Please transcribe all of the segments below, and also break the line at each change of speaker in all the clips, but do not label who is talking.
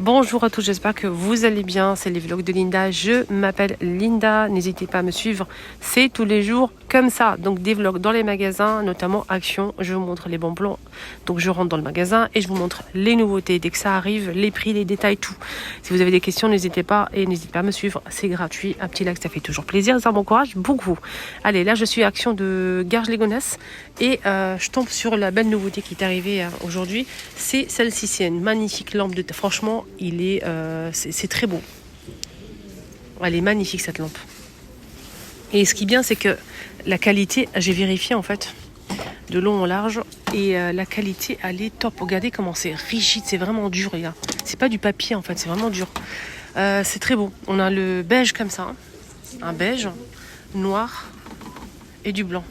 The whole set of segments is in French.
Bonjour à tous, j'espère que vous allez bien. C'est les vlogs de Linda. Je m'appelle Linda. N'hésitez pas à me suivre. C'est tous les jours comme ça. Donc des vlogs dans les magasins, notamment Action. Je vous montre les bons plans. Donc je rentre dans le magasin et je vous montre les nouveautés. Dès que ça arrive, les prix, les détails, tout. Si vous avez des questions, n'hésitez pas et n'hésitez pas à me suivre. C'est gratuit. Un petit like, ça fait toujours plaisir. Ça m'encourage beaucoup. Allez, là je suis à Action de Garges-les-Gonesse et je tombe sur la belle nouveauté qui est arrivée aujourd'hui. C'est celle-ci. C'est une magnifique lampe de... Franchement, c'est très beau. Elle est magnifique cette lampe. Et ce qui est bien, c'est que la qualité, j'ai vérifié en fait, de long en large, et la qualité, elle est top. Regardez comment c'est rigide, c'est vraiment dur, les gars. C'est pas du papier en fait, c'est vraiment dur. C'est très beau. On a le beige comme ça, un beige, noir et du blanc.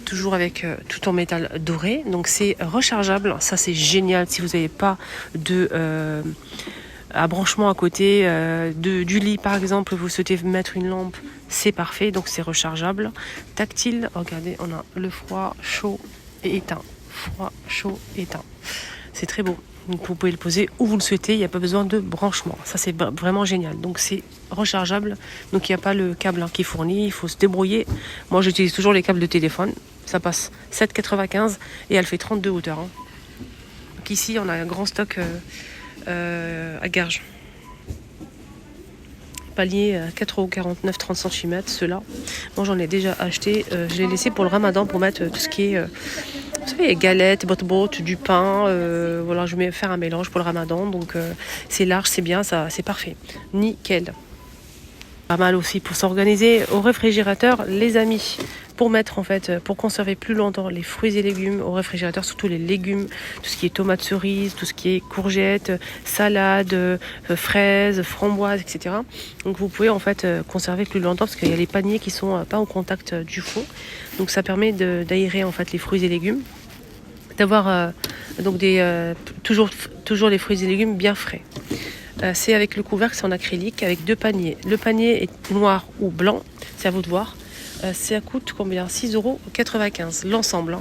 Toujours avec tout en métal doré, donc c'est rechargeable, ça c'est génial si vous n'avez pas de branchement à côté du lit par exemple, vous souhaitez mettre une lampe, c'est parfait, donc c'est rechargeable, tactile, regardez, on a le froid, chaud et éteint, froid, chaud, éteint, c'est très beau. Donc vous pouvez le poser où vous le souhaitez, il n'y a pas besoin de branchement. Ça c'est vraiment génial. Donc c'est rechargeable, donc il n'y a pas le câble qui est fourni, il faut se débrouiller. Moi j'utilise toujours les câbles de téléphone, ça passe 7,95 et elle fait 32 hauteurs. Donc ici on a un grand stock à Garges. Palier 4,49 30 cm, ceux-là. Moi j'en ai déjà acheté, je l'ai laissé pour le ramadan pour mettre tout ce qui est... vous savez, galettes, bottes, du pain, voilà, je vais faire un mélange pour le ramadan, donc c'est large, c'est bien, ça, c'est parfait, nickel. Pas mal aussi pour s'organiser au réfrigérateur, les amis, pour mettre en fait, pour conserver plus longtemps les fruits et légumes au réfrigérateur, surtout les légumes, tout ce qui est tomates cerises, tout ce qui est courgettes, salades, fraises, framboises, etc. Donc vous pouvez en fait conserver plus longtemps parce qu'il y a les paniers qui sont pas au contact du fond, donc ça permet d'aérer en fait les fruits et légumes, d'avoir donc toujours les fruits et légumes bien frais. C'est avec le couvercle, c'est en acrylique, avec 2 paniers. Le panier est noir ou blanc, c'est à vous de voir. Ça coûte combien? 6,95 € l'ensemble.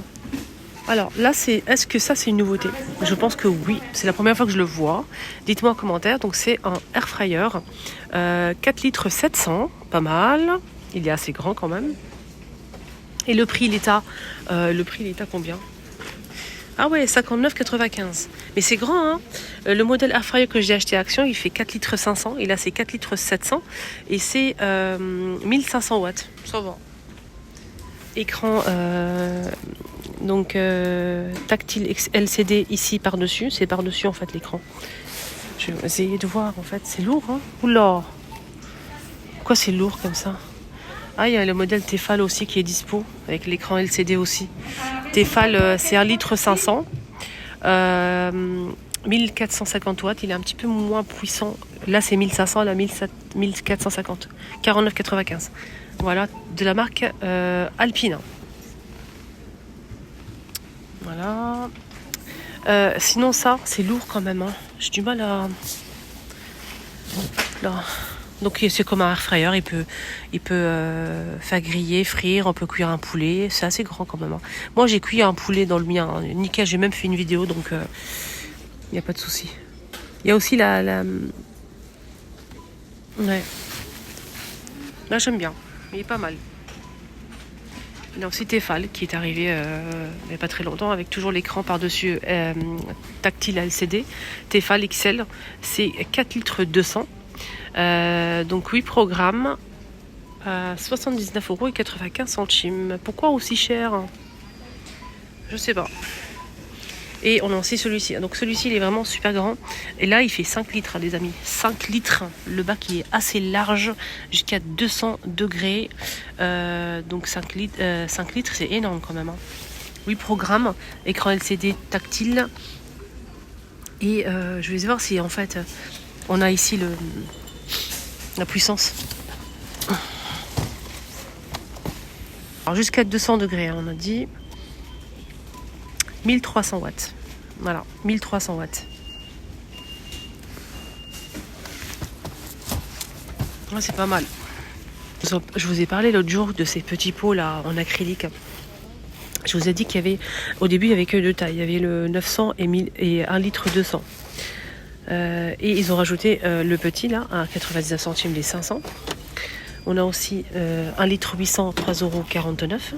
Alors là, est-ce que ça c'est une nouveauté? Je pense que oui, c'est la première fois que je le vois. Dites-moi en commentaire. Donc c'est un air fryer, 4 litres 700, pas mal. Il est assez grand quand même. Et le prix, il est à combien? Ah ouais, 59,95. Mais c'est grand, hein. Le modèle air fryer que j'ai acheté à Action, il fait 4 litres 500. Et là, c'est 4 litres 700. Et c'est 1500 watts. Ça va. Écran tactile LCD ici par-dessus. C'est par-dessus, en fait, l'écran. Je vais essayer de voir, en fait. C'est lourd, hein. Oula. Pourquoi c'est lourd comme ça? Ah, il y a le modèle Tefal aussi qui est dispo, avec l'écran LCD aussi. Tefal, c'est 1 litre 500. 1450 watts, il est un petit peu moins puissant. Là, c'est 1500, là, 1450. 49,95. Voilà, de la marque Alpine. Voilà. Sinon, ça, c'est lourd quand même. Hein. J'ai du mal à... Là. Donc c'est comme un air fryer, il peut faire griller, frire, on peut cuire un poulet, c'est assez grand quand même. Hein. Moi j'ai cuit un poulet dans le mien, hein. Nickel, j'ai même fait une vidéo, donc il n'y a pas de souci. Il y a aussi la... Ouais. Là j'aime bien, il est pas mal. Il y a aussi Tefal qui est arrivé il n'y a pas très longtemps avec toujours l'écran par-dessus tactile LCD. Tefal XL, c'est 4 litres 200. Donc 8 programmes, 79,95 €. Pourquoi aussi cher? Je sais pas. Et on a aussi celui-ci. Donc celui-ci il est vraiment super grand. Et là il fait 5 litres les amis. 5 litres. Le bac qui est assez large jusqu'à 200 degrés. Donc 5 litres c'est énorme quand même. Hein. 8 programmes, écran LCD tactile. Et je vais voir si en fait on a ici la puissance. Alors jusqu'à 200 degrés, hein, on a dit. 1300 watts. Voilà, 1300 watts. Ouais, c'est pas mal. Je vous ai parlé l'autre jour de ces petits pots là en acrylique. Je vous ai dit qu'il y avait, au début il n'y avait que 2 tailles. Il y avait le 900 et 1 litre 200. Et ils ont rajouté le petit là à 99 centimes les 500. On a aussi 1 litre 800 3,49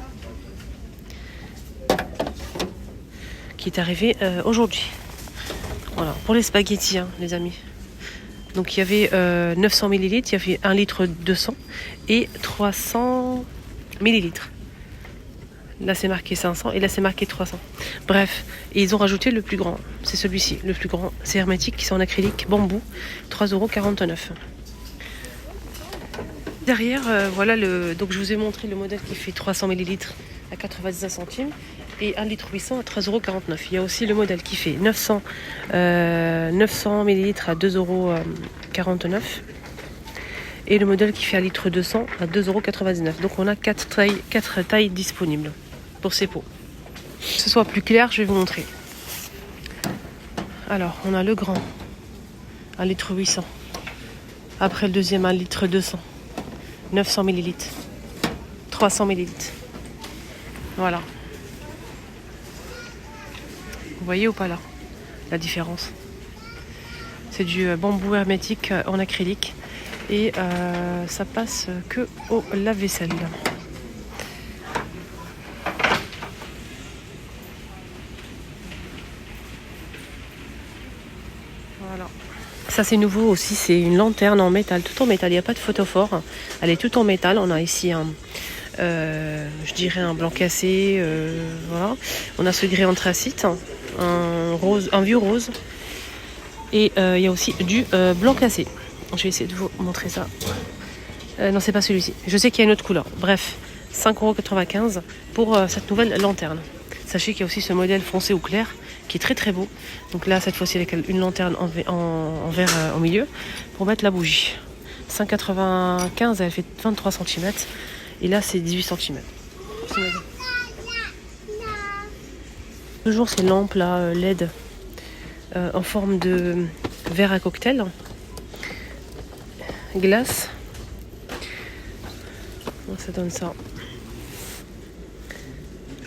€. Qui est arrivé aujourd'hui. Voilà, pour les spaghettis, hein, les amis. Donc il y avait 900 ml, il y avait 1 litre 200 et 300 ml. Là c'est marqué 500 et là c'est marqué 300. Bref, et ils ont rajouté le plus grand. C'est celui-ci, le plus grand. C'est hermétique, c'est en acrylique, bambou, 3,49 €. Derrière, voilà donc je vous ai montré le modèle qui fait 300 ml à 99 centimes. Et 1 litre 800 à 3,49 €. Il y a aussi le modèle qui fait 900 ml à 2,49 €. Et le modèle qui fait 1 litre 200 à 2,99 €. Donc on a 4 tailles disponibles pour ces pots. Pour que ce soit plus clair, je vais vous montrer. Alors, on a le grand, 1 litre 800. Après le deuxième, 1 litre 200. 900 ml. 300 ml. Voilà. Vous voyez ou pas là la différence? C'est du bambou hermétique en acrylique et ça passe que au lave-vaisselle. Voilà. Ça c'est nouveau aussi, c'est une lanterne en métal, tout en métal. Il n'y a pas de photophore, elle est tout en métal. On a ici je dirais un blanc cassé, voilà. On a ce gris anthracite, un vieux rose, et il y a aussi du blanc cassé. Je vais essayer de vous montrer ça. Non, c'est pas celui-ci. Je sais qu'il y a une autre couleur. Bref, 5,95 € pour cette nouvelle lanterne. Sachez qu'il y a aussi ce modèle foncé ou clair qui est très très beau. Donc là, cette fois-ci avec une lanterne en verre au milieu pour mettre la bougie. 5,95 €, elle fait 23 cm. Et là, c'est 18 cm. Toujours ces lampes là, LED en forme de verre à cocktail. Glace. Donc ça donne ça.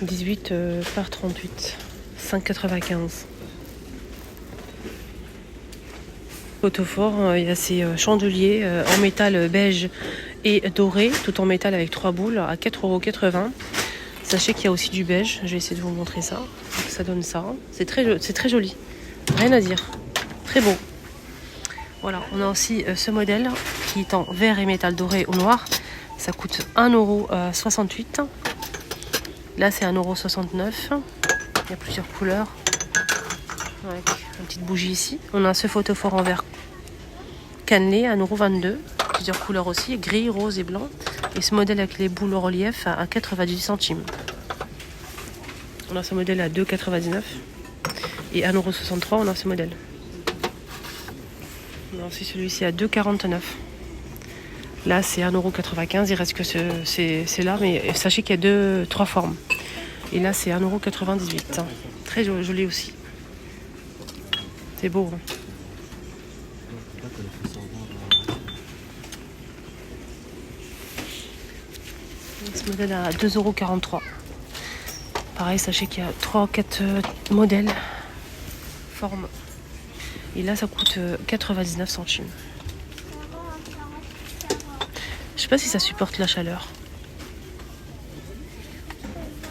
18 par 38. 5,95 €. Photophore, il y a ces chandeliers en métal beige et doré, tout en métal avec 3 boules à 4,80 €. Sachez qu'il y a aussi du beige, je vais essayer de vous montrer ça. Donc ça donne ça, c'est très joli, rien à dire, très beau. Voilà, on a aussi ce modèle qui est en vert et métal doré ou noir. Ça coûte 1,68 €. Là c'est 1,69 €. Il y a plusieurs couleurs. Avec une petite bougie ici. On a ce photophore en verre cannelé, 1,22 €. Plusieurs couleurs aussi, gris, rose et blanc. Et ce modèle avec les boules au relief à 98 centimes. On a ce modèle à 2,99 € et 1,63 €. On a ce modèle. On a aussi celui-ci à 2,49 €. Là c'est 1,95 €. Il reste que c'est là, mais sachez qu'il y a 3 formes. Et là c'est 1,98 €. Très joli aussi. C'est beau. Hein. Ce modèle à 2,43 €. Pareil, sachez qu'il y a 3 ou 4 modèles, formes. Et là, ça coûte 99 centimes. Je sais pas si ça supporte la chaleur.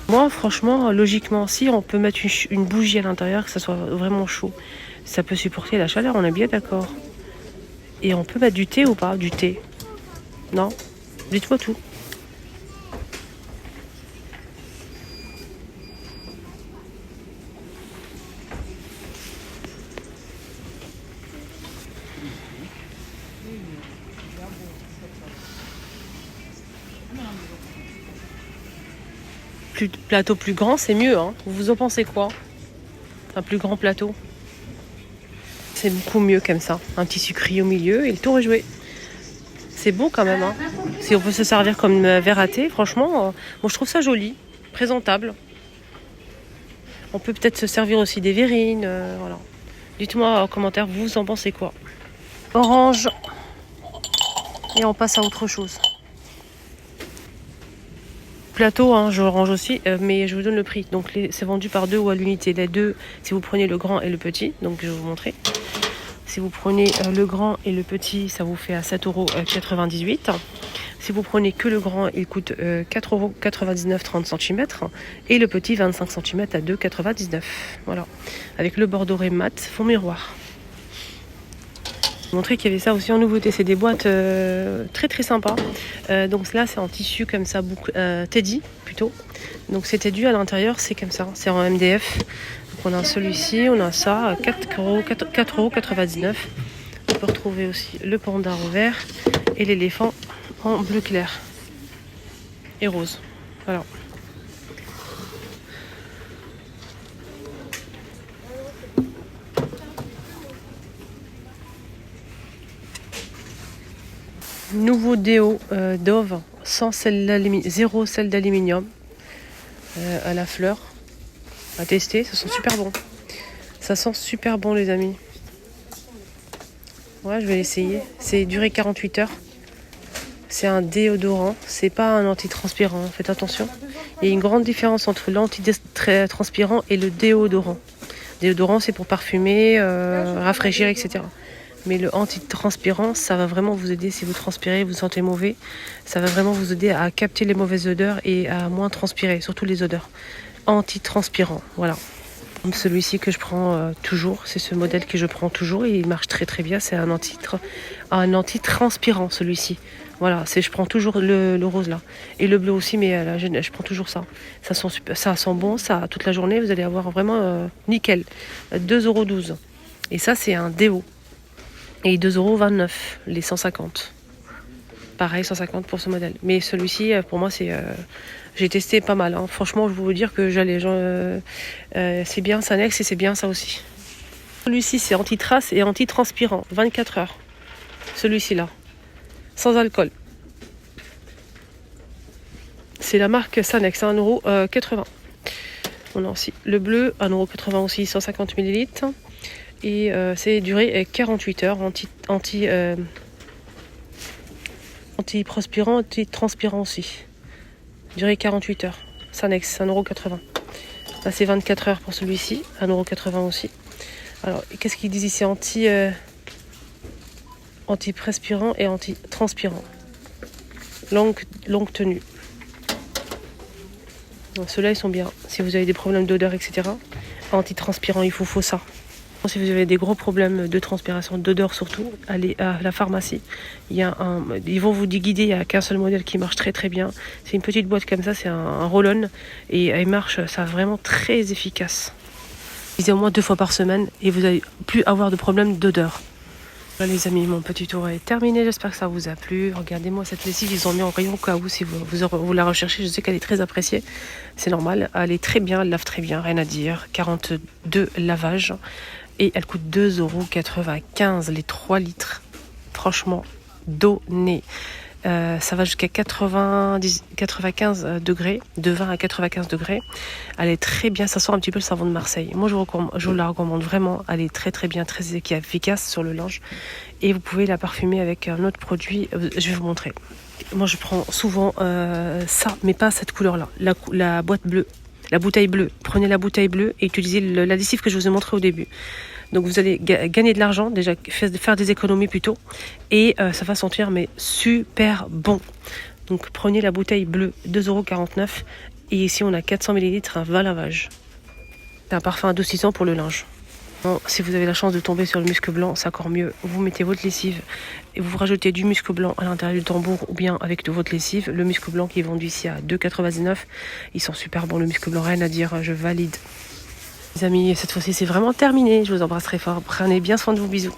Moi, franchement, logiquement, si on peut mettre une bougie à l'intérieur, que ça soit vraiment chaud, ça peut supporter la chaleur, on est bien d'accord. Et on peut mettre du thé ou pas? Du thé? Non? Dites-moi tout. Plateau plus grand, c'est mieux. Hein. Vous en pensez quoi? Un plus grand plateau? C'est beaucoup mieux comme ça. Un petit sucrerie au milieu et le tour est joué. C'est beau quand même. Hein. Si on peut se servir comme verre à thé, franchement, moi je trouve ça joli, présentable. On peut peut-être se servir aussi des verrines. Voilà. Dites-moi en commentaire, vous en pensez quoi? Orange. Et on passe à autre chose. Plateau, hein, je range aussi, mais je vous donne le prix. Donc c'est vendu par 2 ou à l'unité. Les deux, si vous prenez le grand et le petit, donc je vais vous montrer. Si vous prenez le grand et le petit, ça vous fait à 7,98 €. Si vous prenez que le grand, il coûte 4,99 € 30 cm. Et le petit 25 cm à 2,99 €. Voilà. Avec le bord doré mat, fond miroir. Je vais vous montrer qu'il y avait ça aussi en nouveauté. C'est des boîtes très très sympas. Donc là, c'est en tissu comme ça, Teddy plutôt. Donc c'est Teddy à l'intérieur, c'est comme ça. C'est en MDF. Donc on a celui-ci, on a ça à 4,99 €. On peut retrouver aussi le panda au vert et l'éléphant en bleu clair et rose. Voilà. Nouveau déo Dove sans zéro sel d'aluminium à la fleur. À tester, ça sent super bon. Ça sent super bon les amis. Ouais, je vais l'essayer. C'est duré 48 heures. C'est un déodorant, c'est pas un antitranspirant, faites attention. Il y a une grande différence entre l'antitranspirant et le déodorant. Déodorant, c'est pour parfumer, rafraîchir, etc. Mais le antitranspirant, ça va vraiment vous aider si vous transpirez, vous sentez mauvais. Ça va vraiment vous aider à capter les mauvaises odeurs et à moins transpirer, surtout les odeurs. Antitranspirant, voilà. Celui-ci que je prends toujours, c'est ce modèle que je prends toujours et il marche très très bien. C'est un antitranspirant celui-ci. Voilà, je prends toujours le rose là. Et le bleu aussi, mais là, je prends toujours ça. Ça sent bon, ça toute la journée, vous allez avoir vraiment nickel. 2,12 €. Et ça, c'est un déo. Et 2,29 € les 150. Pareil, 150 pour ce modèle. Mais celui-ci, pour moi, j'ai testé pas mal. Hein. Franchement, je vais vous dire que c'est bien Sanex et c'est bien ça aussi. Celui-ci, c'est anti-trace et anti-transpirant. 24 heures. Celui-ci là. Sans alcool. C'est la marque Sanex, 1,80 €. On a aussi le bleu, 1,80 € aussi, 150 ml. Et c'est duré 48 heures, anti-transpirant, anti-transpirant aussi. Durée 48 heures. Sanex, 1,80 €. Là, c'est 24 heures pour celui-ci, 1,80 € aussi. Alors, qu'est-ce qu'ils disent ici? Anti-perspirant et anti-transpirant. Longue tenue. Ceux-là, ils sont bien. Si vous avez des problèmes d'odeur, etc. Anti-transpirant, il faut ça. Si vous avez des gros problèmes de transpiration, d'odeur surtout, allez à la pharmacie. Ils vont vous guider, il n'y a qu'un seul modèle qui marche très très bien. C'est une petite boîte comme ça, c'est un roll-on. Et il marche, ça vraiment très efficace. Utilisez au moins 2 fois par semaine et vous n'allez plus avoir de problème d'odeur. Voilà les amis, mon petit tour est terminé, j'espère que ça vous a plu. Regardez-moi cette lessive, ils ont mis en rayon au cas où si vous la recherchez, je sais qu'elle est très appréciée. C'est normal, elle est très bien, elle lave très bien, rien à dire. 42 lavages. Et elle coûte 2,95 € les 3 litres. Franchement, donné. Ça va jusqu'à 95 degrés, de 20 à 95 degrés. Elle est très bien, ça sent un petit peu le savon de Marseille. Moi, je la recommande vraiment. Elle est très très bien, très efficace sur le linge. Et vous pouvez la parfumer avec un autre produit. Je vais vous montrer. Moi, je prends souvent ça, mais pas cette couleur-là. La boîte bleue. La bouteille bleue. Prenez la bouteille bleue et utilisez l'additif que je vous ai montré au début. Donc vous allez gagner de l'argent, déjà faire des économies plutôt. Et ça va sentir mais super bon. Donc prenez la bouteille bleue, 2,49 €. Et ici on a 400 ml, un 20 lavages. C'est un parfum adoucissant pour le linge. Bon, si vous avez la chance de tomber sur le musc blanc, c'est encore mieux. Vous mettez votre lessive et vous rajoutez du musc blanc à l'intérieur du tambour ou bien avec de votre lessive. Le musc blanc qui est vendu ici à 2,99 €. Ils sont super bons, le musc blanc, rien à dire, je valide. Les amis, cette fois-ci c'est vraiment terminé. Je vous embrasse très fort. Prenez bien soin de vous, bisous.